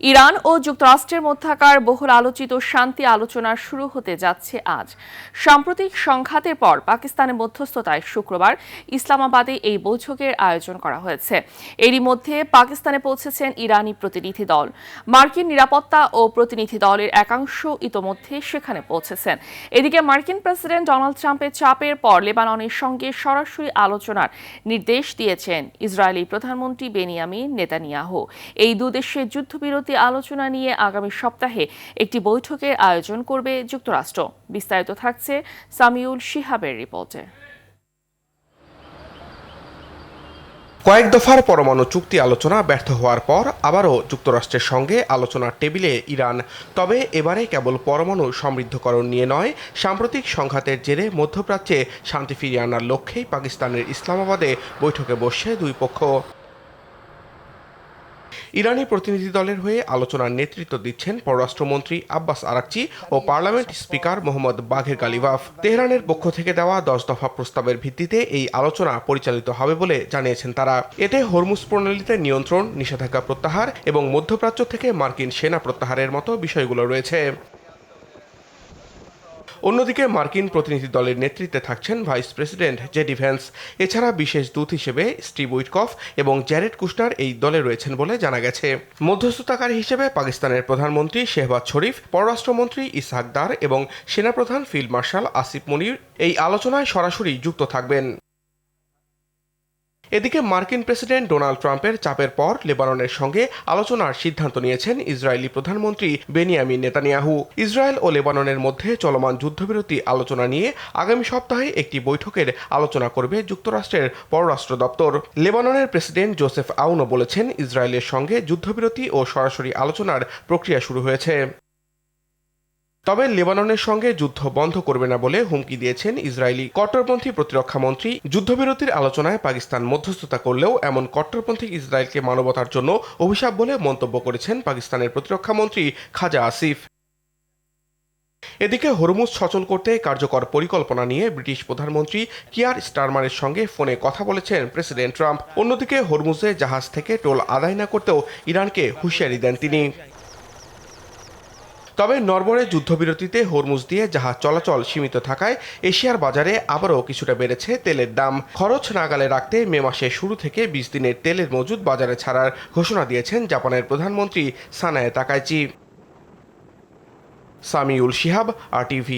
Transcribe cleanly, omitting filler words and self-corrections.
Iran ও যুক্তরাষ্ট্রের মধ্যকার বহুল আলোচিত শান্তি আলোচনা শুরু হতে যাচ্ছে আজ। সাম্প্রতিক সংঘাতের পর পাকিস্তানের মধ্যস্থতায় শুক্রবার ইসলামাবাদে এই বৈঠকের আয়োজন করা হয়েছে। এরই মধ্যে পাকিস্তানে পৌঁছেছেন ইরানি প্রতিনিধি দল। মার্কিন নিরাপত্তা ও প্রতিনিধি দলের একাংশ ইতোমধ্যে সেখানে পৌঁছেছেন। এদিকে মার্কিন প্রেসিডেন্ট ডোনাল্ড ট্রাম্পের চাপের পর লেবাননের সঙ্গে সরাসরি আলোচনার নির্দেশ দিয়েছেন ইসরায়েলি প্রধানমন্ত্রী বেনিয়ামিন নেতানিয়াহু। এই দুদেশের যুদ্ধবিরতি আলোচনা নিয়ে আগামী সপ্তাহে একটি বৈঠকের আয়োজন করবে যুক্তরাষ্ট্র। বিস্তারিত থাকছে সামিউল শিহাবের রিপোর্টে। কয়েক দফার পরমাণু চুক্তি আলোচনা ব্যর্থ হওয়ার পর আবারও যুক্তরাষ্ট্রের সঙ্গে আলোচনার টেবিলে ইরান। তবে এবারে কেবল পরমাণু সমৃদ্ধকরণ নিয়ে নয়, সাম্প্রতিক সংঘাতের জেরে মধ্যপ্রাচ্যে শান্তি ফিরিয়ে আনার লক্ষ্যেই পাকিস্তানের ইসলামাবাদে বৈঠকে বসছে দুই পক্ষ। ইরানি প্রতিনিধি দলের হয়ে আলোচনার নেতৃত্ব দিচ্ছেন পররাষ্ট্রমন্ত্রী আব্বাস আরাকচি ও parliament speaker Mohammad Bagher Ghalibaf. তেহরানের পক্ষ থেকে দেওয়া 10 দফা প্রস্তাবের ভিত্তিতে এই আলোচনা পরিচালিত হবে বলে জানিয়েছেন তারা। এতে হরমুজ প্রণালীতে নিয়ন্ত্রণ, নিষেধাজ্ঞা প্রত্যাহার এবং মধ্যপ্রাচ্য থেকে মার্কিন সেনা প্রত্যাহারের মতো বিষয়গুলো রয়েছে। অন্যদিকে মার্কিন প্রতিনিধি দলের নেতৃত্বে থাকছেন ভাইস প্রেসিডেন্ট জেডি ভ্যান্স। এছাড়া বিশেষ দূত হিসেবে স্টিভ উইটকফ এবং জ্যারেড কুশনার এই দলে রয়েছেন বলে জানা গেছে। মধ্যস্থতাকারী হিসেবে পাকিস্তানের প্রধানমন্ত্রী শেহবাজ শরীফ, পররাষ্ট্রমন্ত্রী ইসহাক দার এবং সেনাপ্রধান ফিল্ড মার্শাল আসিফ মনির এই আলোচনায় সরাসরি যুক্ত থাকবেন। এদিকে মার্কিন প্রেসিডেন্ট ডোনাল্ড ট্রাম্পের চাপের পর লেবাননের সঙ্গে আলোচনার সিদ্ধান্ত নিয়েছেন ইসরায়েলি প্রধানমন্ত্রী বেনিয়ামিন নেতানিয়াহু। ইসরায়েল ও লেবাননের মধ্যে চলমান যুদ্ধবিরতি আলোচনা নিয়ে আগামী সপ্তাহে একটি বৈঠকের আলোচনা করবে যুক্তরাষ্ট্রের পররাষ্ট্র দপ্তর। লেবাননের প্রেসিডেন্ট জোসেফ আউনও বলেছেন, ইসরায়েলের সঙ্গে যুদ্ধবিরতি ও সরাসরি আলোচনার প্রক্রিয়া শুরু হয়েছে। তবে লেবাননের সঙ্গে যুদ্ধ বন্ধ করবে না বলে হুমকি দিয়েছেন ইসরায়েলি কট্টরপন্থী প্রতিরক্ষা মন্ত্রী। যুদ্ধবিরতির আলোচনায় পাকিস্তান মধ্যস্থতা করলেও এমন কট্টরপন্থী ইসরায়েলকে মানবতার জন্য অভিশাপ বলে মন্তব্য করেছেন পাকিস্তানের প্রতিরক্ষা মন্ত্রী খাজা আসিফ। এদিকে হরমুজ সচল করতে কার্যকর পরিকল্পনা নিয়ে ব্রিটিশ প্রধানমন্ত্রী কিয়ার স্টারমারের সঙ্গে ফোনে কথা বলেছেন প্রেসিডেন্ট ট্রাম্প। অন্যদিকে হরমুজে জাহাজ থেকে টোল আদায় না করতেও ইরানকে হুঁশিয়ারি দেন তিনি। তবে নরবরে যুদ্ধবিরতিতে হরমুজ দিয়ে জাহাজ চলাচল সীমিত থাকায় এশিয়ার বাজারে আবারও কিছুটা বেড়েছে তেলের দাম। খরচ নাগালে রাখতে মে মাসের শুরু থেকে 20 দিনের তেলের মজুদ বাজারে ছাড়ার ঘোষণা দিয়েছেন জাপানের প্রধানমন্ত্রী Sanae Takaichi. Samiul Shihab, RTV।